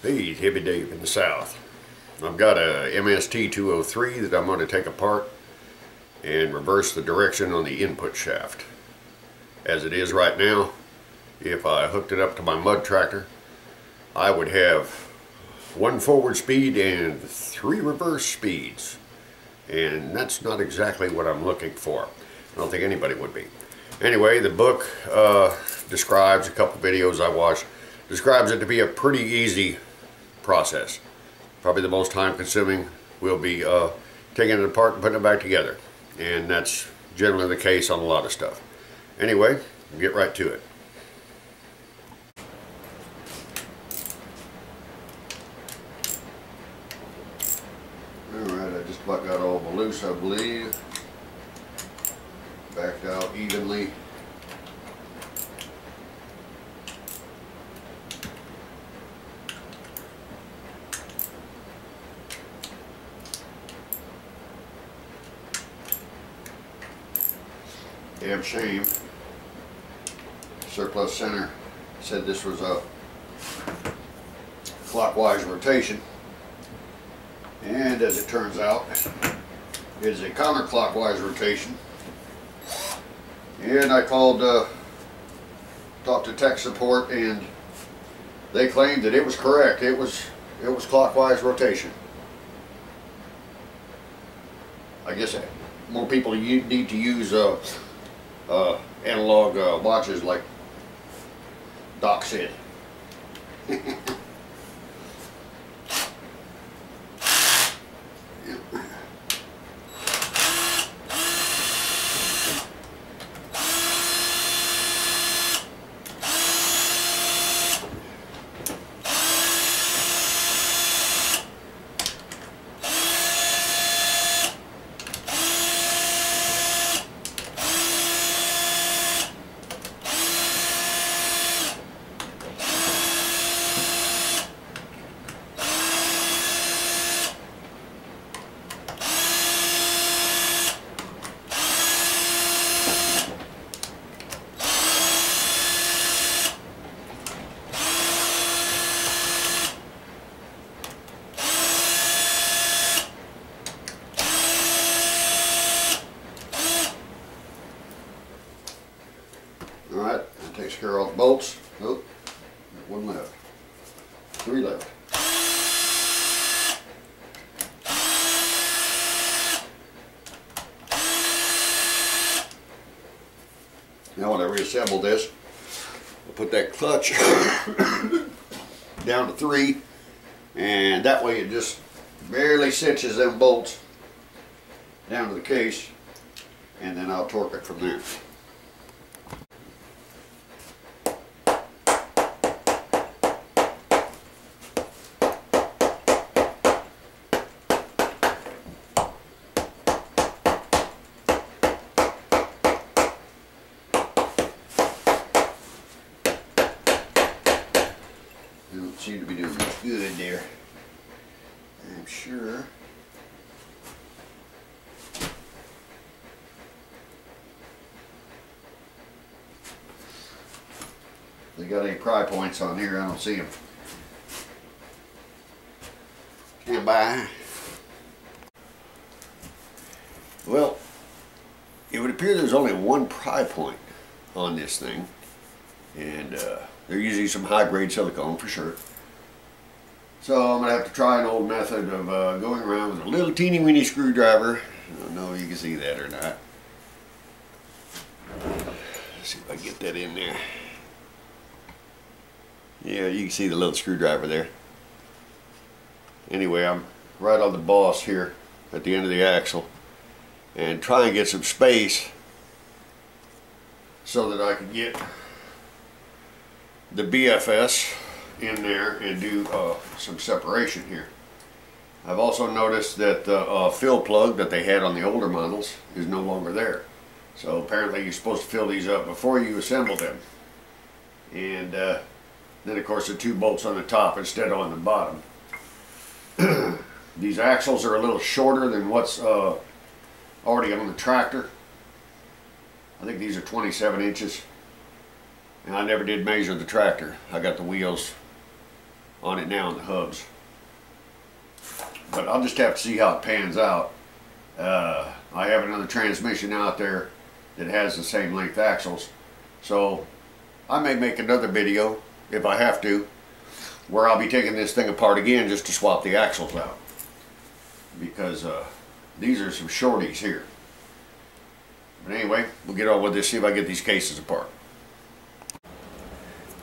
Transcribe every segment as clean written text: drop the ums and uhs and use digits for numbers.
Hey, Heavy Dave in the South. I've got a MST 203 that I'm going to take apart and reverse the direction on the input shaft. As it is right now, if I hooked it up to my mud tractor, I would have 1 forward speed and 3 reverse speeds. And that's not exactly what I'm looking for. I don't think anybody would be. Anyway, the book describes, a couple videos I watched, describes it to be a pretty easy process. Probably the most time consuming will be taking it apart and putting it back together. And that's generally the case on a lot of stuff. Anyway, we'll get right to it. Alright, I just about got all the loose, I believe. Backed out evenly. Damn shame. Surplus Center said this was a clockwise rotation, and as it turns out, it is a counterclockwise rotation. And I called, talked to tech support, and they claimed that it was correct. It was clockwise rotation. I guess more people need to use analog watches like Doc said. Alright, that takes care of all the bolts. Oh, one left. 3 left. Now when I reassemble this, I'll put that clutch down to 3, and that way it just barely cinches them bolts down to the case, and then I'll torque it from there. Don't seem to be doing much good there, I'm sure. They got any pry points on here? I don't see them. Stand by. Well, it would appear there's only 1 pry point on this thing, and they're using some high-grade silicone for sure. So I'm going to have to try an old method of going around with a little teeny-weeny screwdriver. I don't know if you can see that or not. Let's see if I can get that in there. Yeah, you can see the little screwdriver there. Anyway, I'm right on the boss here at the end of the axle, and try and get some space so that I can get the BFS in there and do some separation here. I've also noticed that the fill plug that they had on the older models is no longer there. So apparently you're supposed to fill these up before you assemble them. And then of course the 2 bolts on the top instead of on the bottom. These axles are a little shorter than what's already on the tractor. I think these are 27 inches. And I never did measure the tractor. I got the wheels on it now in the hubs. But I'll just have to see how it pans out. I have another transmission out there that has the same length axles, so I may make another video if I have to, where I'll be taking this thing apart again just to swap the axles out, because these are some shorties here. But anyway, we'll get on with this, see if I get these cases apart.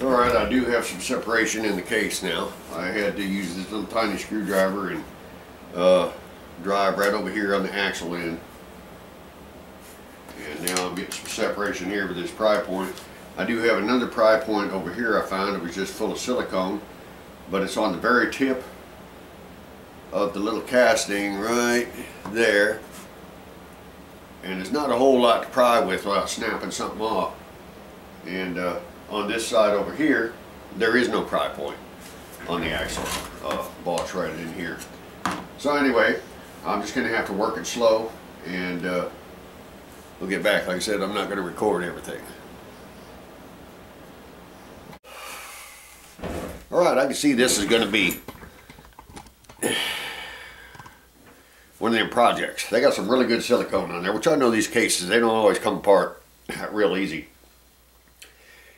Alright, I do have some separation in the case now. I had to use this little tiny screwdriver and drive right over here on the axle end. And now I'm getting some separation here with this pry point. I do have another pry point over here I found. It was just full of silicone, but it's on the very tip of the little casting right there. And there's not a whole lot to pry with without snapping something off. And on this side over here, there is no pry point on the axle. Boss right in here. So anyway, I'm just going to have to work it slow, and we'll get back. Like I said, I'm not going to record everything. Alright, I can see this is going to be one of them projects. They got some really good silicone on there, which I know these cases, they don't always come apart real easy.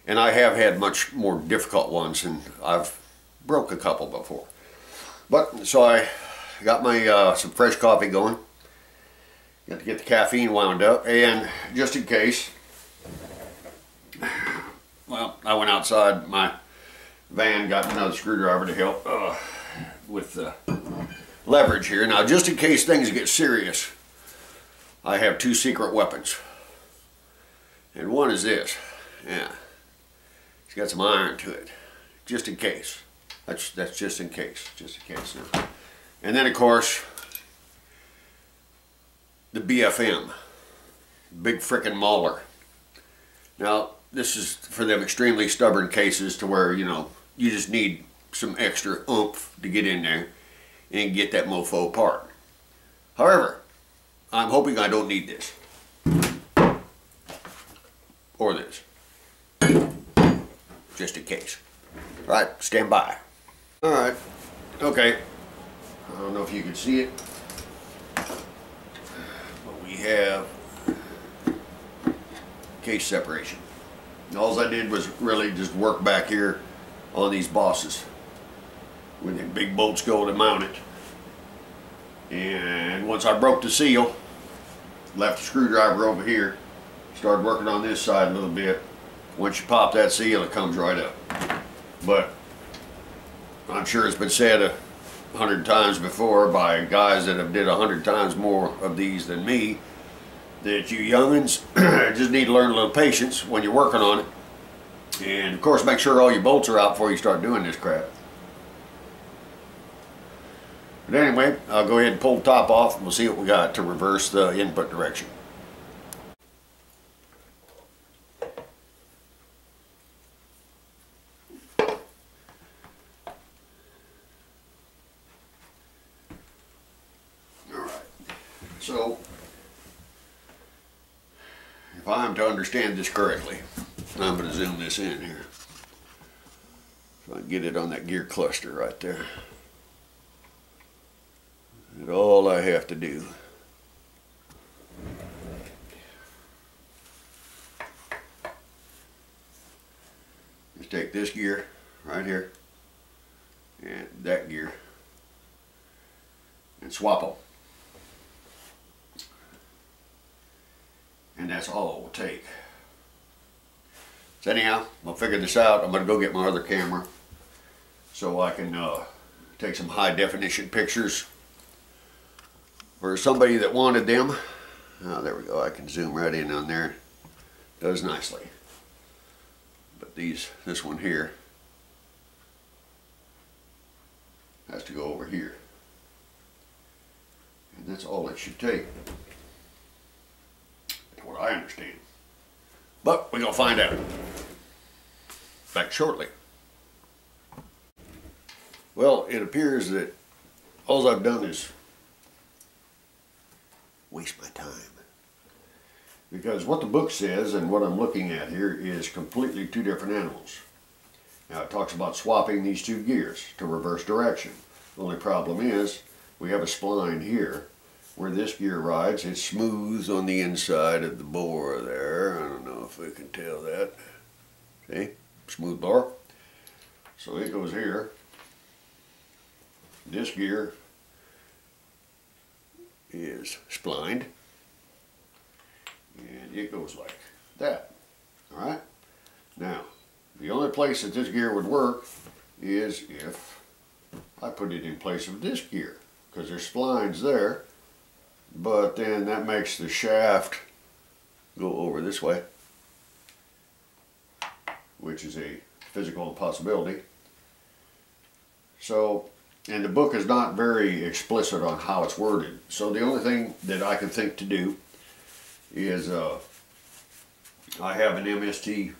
And I have had much more difficult ones, and I've broke a couple before. But, so I got my some fresh coffee going. Got to get the caffeine wound up, and just in case, well, I went outside my van, got another screwdriver to help with the leverage here. Now, just in case things get serious, I have two secret weapons. And one is this. Yeah. It's got some iron to it. Just in case. That's just in case. Just in case. Now. And then, of course, the BFM. Big frickin' mauler. Now, this is for them extremely stubborn cases to where, you know, you just need some extra oomph to get in there and get that mofo apart. However, I'm hoping I don't need this. Or this. Just in case. Alright, stand by. Alright, okay. I don't know if you can see it, but we have case separation. And all I did was really just work back here on these bosses with the big bolts go to mount it. And once I broke the seal, left the screwdriver over here, started working on this side a little bit. Once you pop that seal, it comes right up. But I'm sure it's been said 100 times before by guys that have did 100 times more of these than me, that you youngins just need to learn a little patience when you're working on it. And of course, make sure all your bolts are out before you start doing this crap. But anyway, I'll go ahead and pull the top off, and we'll see what we got to reverse the input direction. So, if I'm to understand this correctly, I'm going to zoom this in here so I can get it on that gear cluster right there. And all I have to do is take this gear right here and that gear and swap them. And that's all it will take. So anyhow, I'll figure this out. I'm going to go get my other camera so I can take some high definition pictures for somebody that wanted them. Oh, there we go. I can zoom right in on there. Does nicely. But this one here has to go over here. And that's all it should take. What I understand. But we're going to find out. Back shortly. Well, it appears that all I've done is waste my time. Because what the book says and what I'm looking at here is completely two different animals. Now it talks about swapping these two gears to reverse direction. The only problem is we have a spline here where this gear rides. It's smooth on the inside of the bore there. I don't know if we can tell that. See? Smooth bore. So it goes here. This gear is splined. And it goes like that. Alright? Now, the only place that this gear would work is if I put it in place of this gear, because there's splines there, but then that makes the shaft go over this way, which is a physical impossibility. So, and the book is not very explicit on how it's worded, so the only thing that I can think to do is I have an MST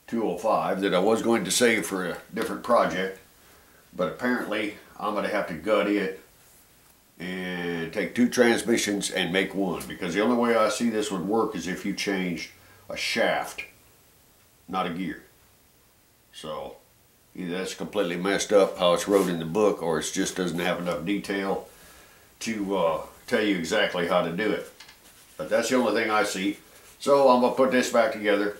205 that I was going to save for a different project, but apparently I'm going to have to gut it and take two transmissions and make one, because the only way I see this would work is if you change a shaft, not a gear. So either that's completely messed up how it's wrote in the book, or it just doesn't have enough detail to tell you exactly how to do it. But that's the only thing I see. So I'm going to put this back together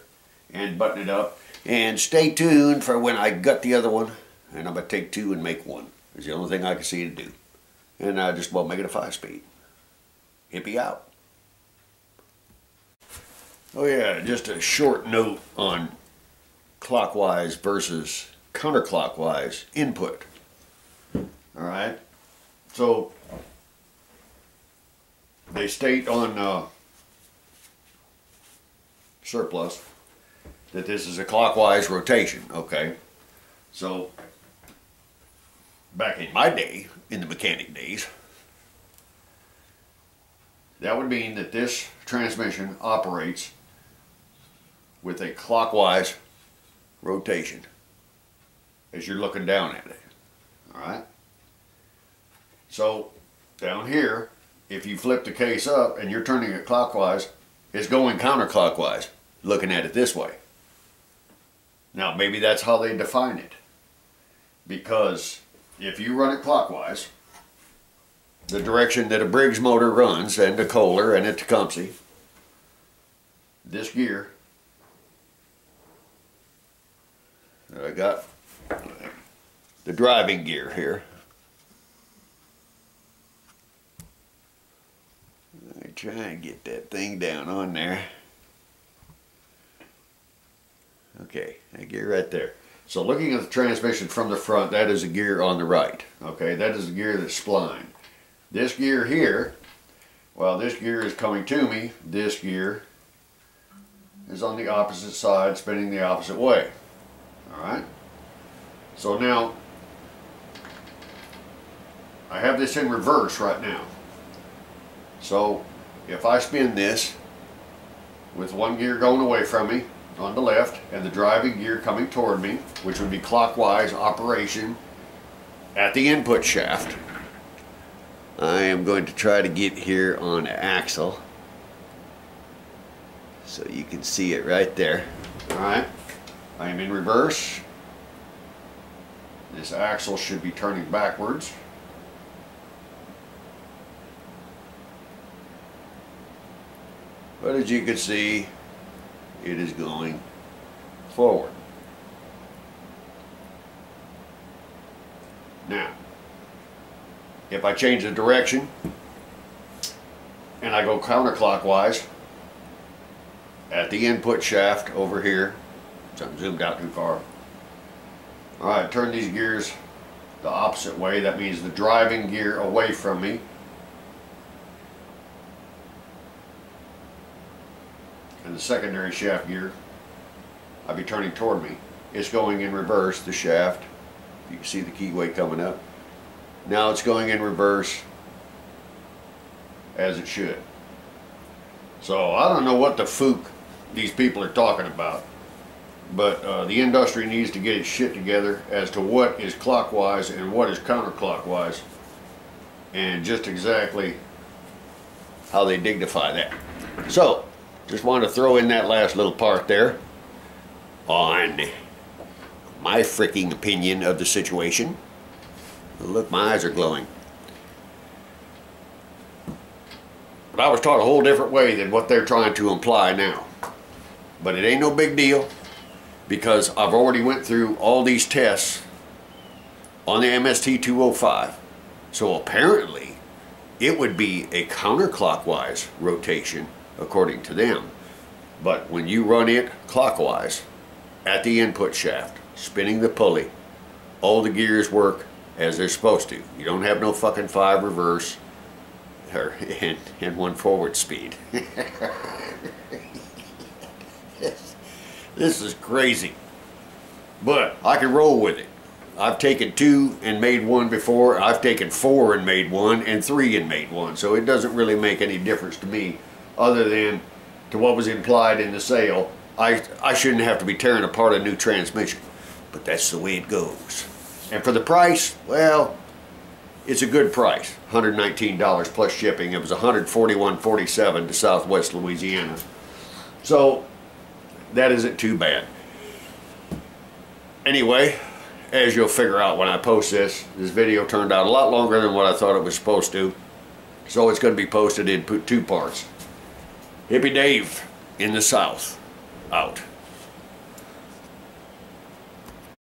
and button it up. And stay tuned for when I gut the other one. And I'm going to take two and make one. It's the only thing I can see to do. And I just about make it a 5-speed. Hippie out. Oh yeah, just a short note on clockwise versus counterclockwise input. Alright. So they state on surplus that this is a clockwise rotation. Okay, so back in my day, in the mechanic days, that would mean that this transmission operates with a clockwise rotation as you're looking down at it. Alright, so down here, if you flip the case up and you're turning it clockwise, it's going counterclockwise, looking at it this way. Now maybe that's how they define it, because if you run it clockwise, the direction that a Briggs motor runs, and a Kohler and a Tecumseh, this gear that I got, the driving gear here, let me try and get that thing down on there. Okay, that gear right there. So looking at the transmission from the front, that is a gear on the right. Okay, that is the gear that's splined. This gear here, while this gear is coming to me, this gear is on the opposite side, spinning the opposite way. Alright? So now, I have this in reverse right now. So, if I spin this with one gear going away from me on the left and the driving gear coming toward me, which would be clockwise operation at the input shaft, I am going to try to get here on axle so you can see it right there. Alright, I am in reverse. This axle should be turning backwards. But as you can see, it is going forward. Now, if I change the direction and I go counterclockwise at the input shaft over here, so I'm zoomed out too far. Alright, turn these gears the opposite way. That means the driving gear away from me. And the secondary shaft gear, I'll be turning toward me. It's going in reverse, the shaft. You can see the keyway coming up. Now it's going in reverse as it should. So I don't know what the fook these people are talking about, but the industry needs to get its shit together as to what is clockwise and what is counterclockwise, and just exactly how they dignify that. So just wanted to throw in that last little part there on my freaking opinion of the situation. Look, my eyes are glowing. But I was taught a whole different way than what they're trying to imply now. But it ain't no big deal, because I've already went through all these tests on the MST-205. So apparently it would be a counterclockwise rotation according to them. But when you run it clockwise at the input shaft, spinning the pulley, all the gears work as they're supposed to. You don't have no fucking 5 reverse or and 1 forward speed. This is crazy, but I can roll with it. I've taken 2 and made 1 before. I've taken 4 and made 1, and 3 and made 1. So it doesn't really make any difference to me, other than to what was implied in the sale. I shouldn't have to be tearing apart a new transmission, but that's the way it goes. And for the price, well, it's a good price. $119 plus shipping. It was $141.47 to Southwest Louisiana. So that isn't too bad. Anyway, as you'll figure out when I post this video turned out a lot longer than what I thought it was supposed to. So it's going to be posted in 2 parts. Hippie Dave in the South, out.